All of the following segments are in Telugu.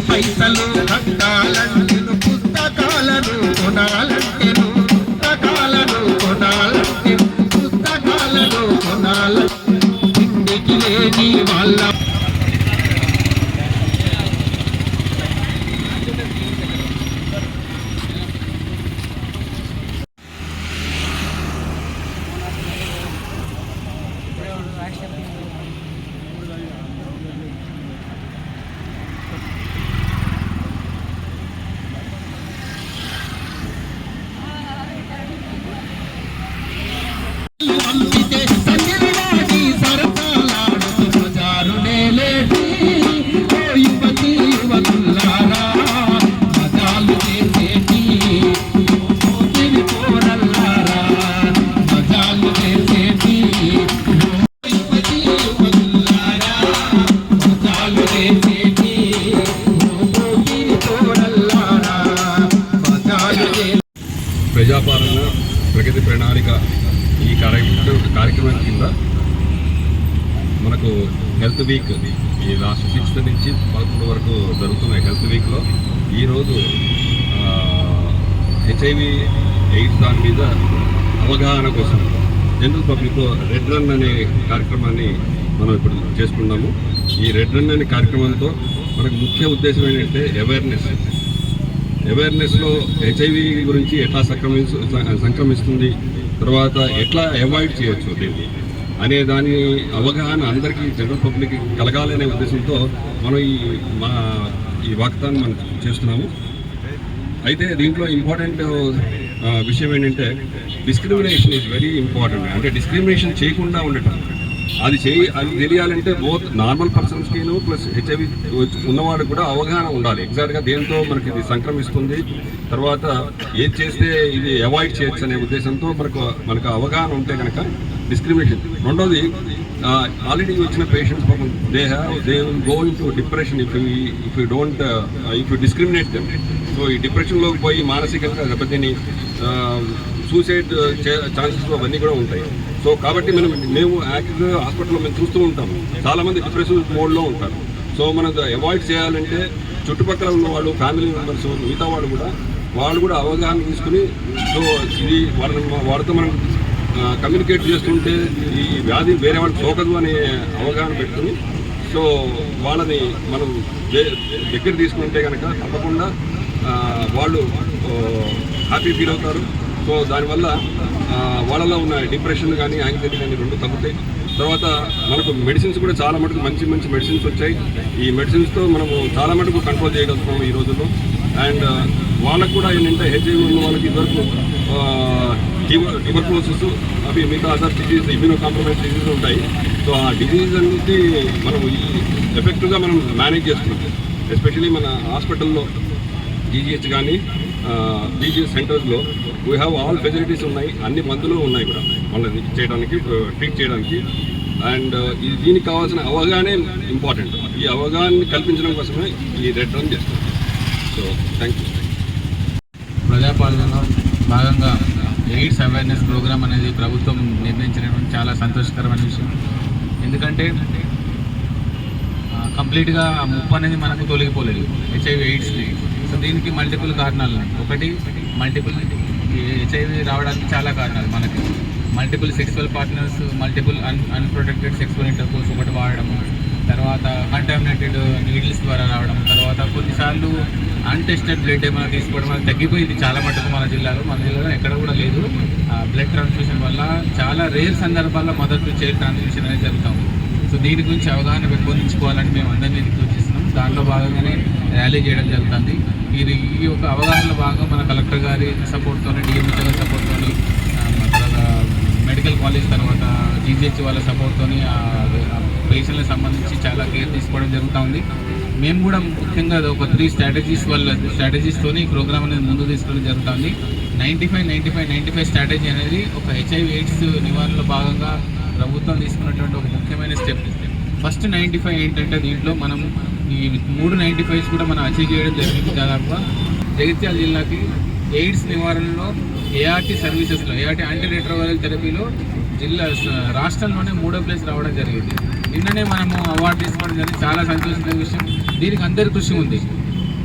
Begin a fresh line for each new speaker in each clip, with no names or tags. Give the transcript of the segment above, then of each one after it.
పైసలు కట్టాలంటే పుస్తకాలను కొనాలంటే పుస్తకాలను కొనాలంటే పుస్తకాలను కొనాలంటే ఇంటికి లేని వాళ్ళ
ప్రజాపాలన ప్రగతి ప్రణాళిక ఈ కార్యక్రమం కింద మనకు హెల్త్ వీక్ ఈ లాస్ట్ 6th నుంచి 11 వరకు జరుగుతున్న హెల్త్ వీక్లో ఈరోజు హెచ్ఐవి ఎయిడ్స్ దాని మీద అవగాహన కోసం జనరల్ పబ్లిక్లో రెడ్ రన్ అనే కార్యక్రమాన్ని మనం ఇప్పుడు చేసుకున్నాము. ఈ రెడ్ రన్ అనే కార్యక్రమంతో మనకు ముఖ్య ఉద్దేశం ఏంటంటే అవేర్నెస్లో హెచ్ఐవి గురించి ఎట్లా సంక్రమిస్తుంది, తర్వాత ఎట్లా అవాయిడ్ చేయొచ్చు దీన్ని అనే దాని అవగాహన అందరికీ జనరల్ పబ్లిక్ కలగాలనే ఉద్దేశంతో మనం ఈ వాక్తాన్ని మనం చేస్తున్నాము. అయితే దీంట్లో ఇంపార్టెంట్ విషయం ఏంటంటే డిస్క్రిమినేషన్ ఈజ్ వెరీ ఇంపార్టెంట్. అంటే డిస్క్రిమినేషన్ చేయకుండా ఉండటం, అది తెలియాలంటే బోత్ నార్మల్ పర్సన్స్కిను ప్లస్ హెచ్ఐవి ఉన్నవాడు కూడా అవగాహన ఉండాలి. ఎగ్జాక్ట్గా దేంతో మనకి ఇది సంక్రమిస్తుంది, తర్వాత ఏది చేస్తే ఇది అవాయిడ్ చేయొచ్చు అనే ఉద్దేశంతో మనకు అవగాహన ఉంటే కనుక డిస్క్రిమినేషన్. రెండోది, ఆల్రెడీ వచ్చిన పేషెంట్స్ పాపం they will go in to depression if you discriminate them. So ఈ డిప్రెషన్లోకి పోయి మానసికంగా దెబ్బతిని సూసైడ్ ఛాన్సెస్ అవన్నీ కూడా ఉంటాయి. సో కాబట్టి మేము యాక్టివ్గా హాస్పిటల్లో మేము చూస్తూ ఉంటాము, చాలామంది డిప్రెసివ్ మోడ్లో ఉంటారు. సో మనం అవాయిడ్ చేయాలంటే చుట్టుపక్కల ఉన్న వాళ్ళు, ఫ్యామిలీ మెంబర్స్, మిగతా వాళ్ళు కూడా అవగాహన తీసుకుని, సో ఇది వాళ్ళతో మనం కమ్యూనికేట్ చేస్తుంటే ఈ వ్యాధి వేరే వాళ్ళకి సోకదు అనే అవగాహన పెట్టుకుని, సో వాళ్ళని మనం దగ్గర తీసుకుంటే కనుక తప్పకుండా వాళ్ళు హ్యాపీ ఫీల్ అవుతారు. సో దానివల్ల వాళ్ళలో ఉన్న డిప్రెషన్ కానీ యాంగ్జైటీ కానీ రెండు తగ్గుతాయి. తర్వాత మనకు మెడిసిన్స్ కూడా చాలా మటుకు మంచి మెడిసిన్స్ వచ్చాయి. ఈ మెడిసిన్స్తో మనము చాలా మటుకు కంట్రోల్ చేయగలుగుతున్నాము ఈ రోజుల్లో. అండ్ వాళ్ళకు కూడా ఏంటంటే హెచ్ఐవి ఉన్న వాళ్ళకి ఇదివరకు ట్యూబర్క్లోసిస్ అవి మిగతా other disease, immuno compromise disease ఉంటాయి. సో ఆ డిజీజ్ అనేది మనం ఎఫెక్టివ్గా మనం మేనేజ్ చేస్తున్నాం. ఎస్పెషలీ మన హాస్పిటల్లో జీజీహెచ్ కానీ జీజీహెచ్ సెంటర్స్లో వీ హ్యావ్ ఆల్ ఫెసిలిటీస్ ఉన్నాయి, అన్ని మందులు ఉన్నాయి కూడా వాళ్ళని చేయడానికి, ట్రీట్ చేయడానికి. అండ్ దీనికి కావాల్సిన అవగాహన ఇంపార్టెంట్. ఈ అవగాహన కల్పించడం కోసమే ఈ రెడ్ రన్ చేస్తాం. So thank you.
ప్రజాపాలనలో భాగంగా ఎయిడ్స్ అవేర్నెస్ ప్రోగ్రామ్ అనేది ప్రభుత్వం నిర్ణయించడం చాలా సంతోషకరమైన విషయం. ఎందుకంటే కంప్లీట్గా ముప్పు అనేది మనకు తొలగిపోలేదు హెచ్ఐవి ఎయిడ్స్ని. సో దీనికి మల్టిపుల్ కారణాలు ఉన్నాయి. ఒకటి హెచ్ఐవి రావడానికి చాలా కారణాలు. మనకి multiple sexual partners, multiple unprotected sexual intercourse ఒకటి వాడడం, తర్వాత కంటామినేటెడ్ నీడిల్స్ ద్వారా రావడం, తర్వాత కొన్నిసార్లు అన్టెస్టెడ్ బ్లడ్ ఏమైనా తీసుకోవడం అది తగ్గిపోయింది చాలా మటుకు మన జిల్లాలో ఎక్కడ కూడా లేదు. బ్లడ్ ట్రాన్స్ఫ్యూషన్ వల్ల చాలా రేర్ సందర్భాల్లో మదర్ టు చైల్డ్ ట్రాన్స్ఫ్యూషన్ అనేది జరుగుతాం. సో దీని గురించి అవగాహన పెంపొందించుకోవాలని మేము అందరినీ రిక్వెస్ట్ చేస్తున్నాం. దాంట్లో భాగంగానే ర్యాలీ చేయడం జరుగుతుంది. ఈ యొక్క అవగాహనలో భాగంగా మన కలెక్టర్ గారి సపోర్ట్తో, డిఎంహెచ్ గారి సపోర్ట్తో, తర్వాత మెడికల్ కాలేజ్, తర్వాత జీజీహెచ్ వాళ్ళ సపోర్ట్తో పేషెంట్లకు సంబంధించి చాలా కేర్ తీసుకోవడం జరుగుతూ ఉంది. మేము కూడా ముఖ్యంగా ఒక 3 స్ట్రాటజీస్తోని ఈ ప్రోగ్రామ్ అనేది ముందు తీసుకోవడం జరుగుతుంది. 95 స్ట్రాటజీ అనేది ఒక HIV AIDS నివారణలో భాగంగా ప్రభుత్వం తీసుకున్నటువంటి ఒక ముఖ్యమైన స్టెప్. ఫస్ట్ 95 ఏంటంటే దీంట్లో మనం ఈ 3 95s కూడా మనం అచీవ్ చేయడం జరిగింది. దాదాపుగా జగిత్యాల జిల్లాకి ఎయిడ్స్ నివారణలో ART సర్వీసెస్లో, ART యాంటీ రెట్రోవైరల్ థెరపీలో రాష్ట్రంలోనే 3వ ప్లేస్ రావడం జరిగింది. నిన్ననే మనము అవార్డు తీసుకోవడం జరిగింది. చాలా సంతోషించిన విషయం. దీనికి అందరి కృషి ఉంది.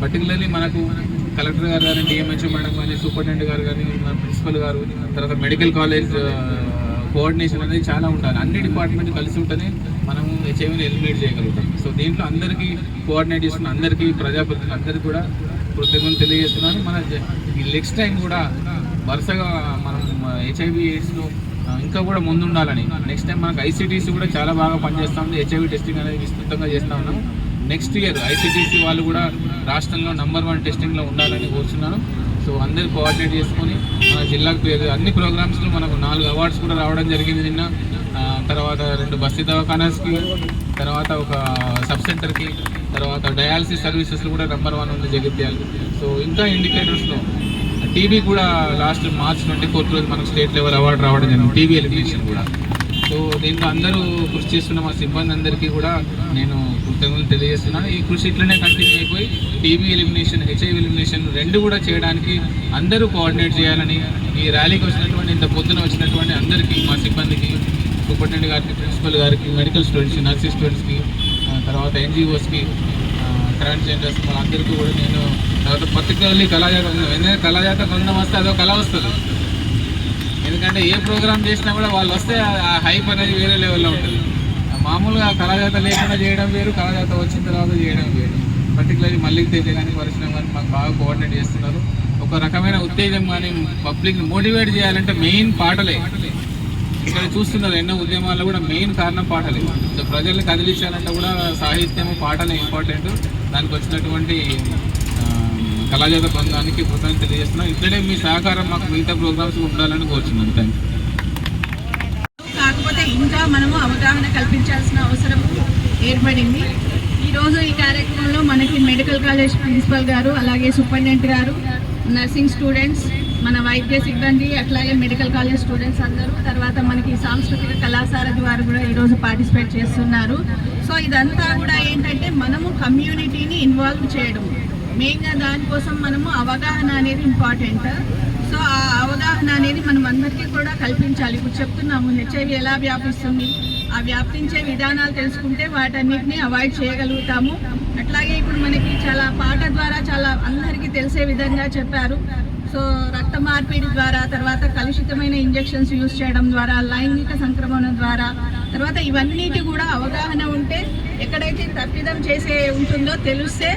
పర్టికులర్లీ మనకు కలెక్టర్ గారు కానీ, డిఎంహెచ్ మేడం కానీ, సూపరింటెండెంట్ గారు కానీ, మన ప్రిన్సిపల్ గారు, తర్వాత మెడికల్ కాలేజ్ కోఆర్డినేషన్ అనేది చాలా ఉండాలి. అన్ని డిపార్ట్మెంట్ కలిసి ఉంటేనే మనం HIVని ఎలిమినేట్ చేయగలుగుతాం. సో దీంట్లో అందరికీ కోఆర్డినేట్ చేస్తున్న అందరికీ, ప్రజాప్రతినిధులు అందరికీ కూడా కృతజ్ఞతలు తెలియజేస్తున్నాను. మన ఈ నెక్స్ట్ టైం కూడా వరుసగా మనం HIV AIDS ఇంకా కూడా ముందుండాలని, నెక్స్ట్ టైం మనకు ICTC కూడా చాలా బాగా పనిచేస్తూ ఉంది. HIV టెస్టింగ్ అనేది విస్తృతంగా చేస్తూ ఉన్నాం. నెక్స్ట్ ఇయర్ ICTC వాళ్ళు కూడా రాష్ట్రంలో నంబర్ 1 టెస్టింగ్లో ఉండాలని కోరుతున్నాను. సో అందరూ కోఆర్డినేట్ చేసుకొని మన జిల్లాకు అన్ని ప్రోగ్రామ్స్లో మనకు 4 అవార్డ్స్ కూడా రావడం జరిగింది నిన్న. తర్వాత 2 బస్తీ దవాఖానాస్కి, తర్వాత ఒక సబ్ సెంటర్కి, తర్వాత డయాలసిస్ సర్వీసెస్లో కూడా నంబర్ 1 ఉంది జగిత్యాల. సో ఇంకా ఇండికేటర్స్లో టీబీ కూడా లాస్ట్ మార్చ్ 24 రోజు మనకు స్టేట్ లెవెల్ అవార్డు రావడం జరిగింది, టీబీ ఎలిమినేషన్ కూడా. సో దీంట్లో అందరూ కృషి చేస్తున్న మా సిబ్బంది అందరికీ కూడా నేను కృతజ్ఞతలు తెలియజేస్తున్నాను. ఈ కృషి ఇట్లనే కంటిన్యూ అయిపోయి టీబీ ఎలిమినేషన్, HIV ఎలిమినేషన్ 2 కూడా చేయడానికి అందరూ కోఆర్డినేట్ చేయాలని, ఈ ర్యాలీకి వచ్చినటువంటి, ఇంత పొద్దున వచ్చినటువంటి అందరికీ, మా సిబ్బందికి, సూపరింటెండెంట్ గారికి, ప్రిన్సిపల్ గారికి, మెడికల్ స్టూడెంట్స్కి, నర్సింగ్ స్టూడెంట్స్కి, తర్వాత NGOస్కి, ట్రాన్స్జెండర్స్ వాళ్ళందరికీ కూడా నేను, తర్వాత పర్టికులర్లీ కళాజాత, ఎందుకంటే కళాజాత బృందం వస్తే అదో కళ వస్తుంది. ఎందుకంటే ఏ ప్రోగ్రామ్ చేసినా కూడా వాళ్ళు వస్తే ఆ హైప్ అనేది వేరే లెవెల్లో ఉంటుంది. మామూలుగా కళాజాత లేకుండా చేయడం వేరు, కళాజాత వచ్చిన తర్వాత చేయడం వేరు. పర్టికులర్లీ మల్లిక తేజ కానీ, పరిశ్రమ కానీ మాకు బాగా కోఆర్డినేట్ చేస్తున్నారు. ఒక రకమైన ఉత్తేజం కానీ, పబ్లిక్ని మోటివేట్ చేయాలంటే మెయిన్ పాటలే. ఇక్కడ చూస్తున్నారు ఎన్నో ఉద్యమాల్లో కూడా మెయిన్ కారణం పాటలే. సో ప్రజల్ని కదిలించాలంటే కూడా సాహిత్యము, పాటలే ఇంపార్టెంట్. దానికి వచ్చినటువంటి కళాజాత బృందానికి కృతజ్ఞతలు తెలియజేస్తున్నాం. ఇట్లనే మీ సహకారం మాకు మిగతా ప్రోగ్రామ్స్ ఉండాలని కోరుచున్నాను. Thank you.
కాకపోతే ఇంకా మనము అవగాహన కల్పించాల్సిన అవసరం ఏర్పడింది. ఈరోజు ఈ కార్యక్రమంలో మనకి మెడికల్ కాలేజ్ ప్రిన్సిపల్ గారు, అలాగే సూపరింటెండెంట్ గారు, నర్సింగ్ స్టూడెంట్స్, మన వైద్య సిబ్బంది, అట్లాగే మెడికల్ కాలేజ్ స్టూడెంట్స్ అందరూ, తర్వాత మనకి సాంస్కృతిక కళాసారథి వారు కూడా ఈరోజు పార్టిసిపేట్ చేస్తున్నారు. సో ఇదంతా కూడా ఏంటంటే మనము కమ్యూనిటీని ఇన్వాల్వ్ చేయడం, మెయిన్గా దానికోసం మనము అవగాహన అనేది ఇంపార్టెంట్. సో ఆ అవగాహన అనేది మనం అందరికీ కూడా కల్పించాలి. ఇప్పుడు చెప్తున్నాము HIV ఎలా వ్యాపిస్తుంది, ఆ వ్యాపించే విధానాలు తెలుసుకుంటే వాటన్నిటిని అవాయిడ్ చేయగలుగుతాము. అట్లాగే ఇప్పుడు మనకి చాలా పాట ద్వారా చాలా అందరికీ తెలిసే విధంగా చెప్పారు. సో రక్త మార్పిడి ద్వారా, తర్వాత కలుషితమైన ఇంజెక్షన్స్ యూజ్ చేయడం ద్వారా, లైంగిక సంక్రమణ ద్వారా, తర్వాత ఇవన్నిటి కూడా అవగాహన ఉంటే, ఎక్కడైతే తప్పిదం చేసే ఉంటుందో తెలిస్తే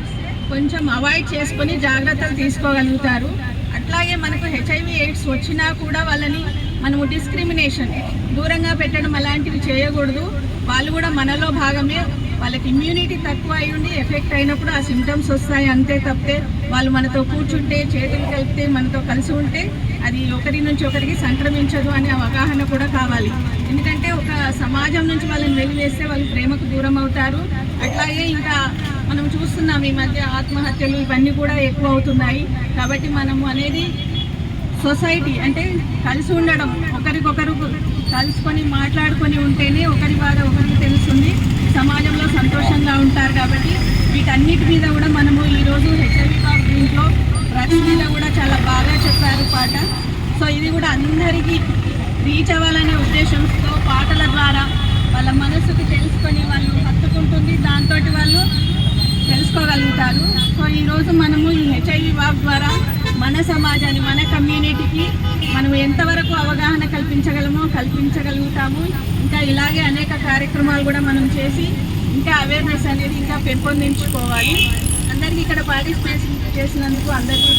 కొంచెం అవాయిడ్ చేసుకొని జాగ్రత్తలు తీసుకోగలుగుతారు. అట్లాగే మనకు HIV AIDS వచ్చినా కూడా వాళ్ళని మనము డిస్క్రిమినేషన్, దూరంగా పెట్టడం అలాంటివి చేయకూడదు. వాళ్ళు కూడా మనలో భాగమే. వాళ్ళకి ఇమ్యూనిటీ తక్కువ అయి ఉండి ఎఫెక్ట్ అయినప్పుడు ఆ సిమ్టమ్స్ వస్తాయి, అంతే తప్పితే వాళ్ళు మనతో కూర్చుంటే, చేతులు కలిపితే, మనతో కలిసి ఉంటే అది ఒకరి నుంచి ఒకరికి సంక్రమించదు అనే అవగాహన కూడా కావాలి. ఎందుకంటే ఒక సమాజం నుంచి వాళ్ళని వెలివేస్తే వాళ్ళు ప్రేమకు దూరం అవుతారు. అట్లాగే ఇంకా మనం చూస్తున్నాం ఈ మధ్య ఆత్మహత్యలు ఇవన్నీ కూడా ఎక్కువ అవుతున్నాయి. కాబట్టి మనము అనేది సొసైటీ అంటే కలిసి ఉండడం, ఒకరికొకరు కలుసుకొని మాట్లాడుకొని ఉంటేనే ఒకరి బాధ ఒకరికి తెలుస్తుంది, సమాజంలో సంతోషంగా ఉంటారు. కాబట్టి వీటన్నిటి మీద కూడా మనము ఈరోజు HIV దీంట్లో డ్రగ్స్ మీద కూడా చాలా బాగా చెప్పారు పాట. సో ఇది కూడా అందరికీ రీచ్ అవ్వాలనే ఉద్దేశంతో పాటల ద్వారా వాళ్ళ మనసుకు తెలుసుకొని వాళ్ళు హత్తుకుంటుంది, దాంతో వాళ్ళు తెలుసుకోగలుగుతారు. సో ఈరోజు మనము ఈ HIV వాక్ ద్వారా మన సమాజాన్ని, మన కమ్యూనిటీకి మనం ఎంతవరకు అవగాహన కల్పించగలుగుతాము. ఇంకా ఇలాగే అనేక కార్యక్రమాలు కూడా మనం చేసి ఇంకా అవేర్నెస్ అనేది ఇంకా పెంపొందించుకోవాలి. అందరికీ ఇక్కడ పార్టిసిపేషన్ చేసినందుకు అందరికీ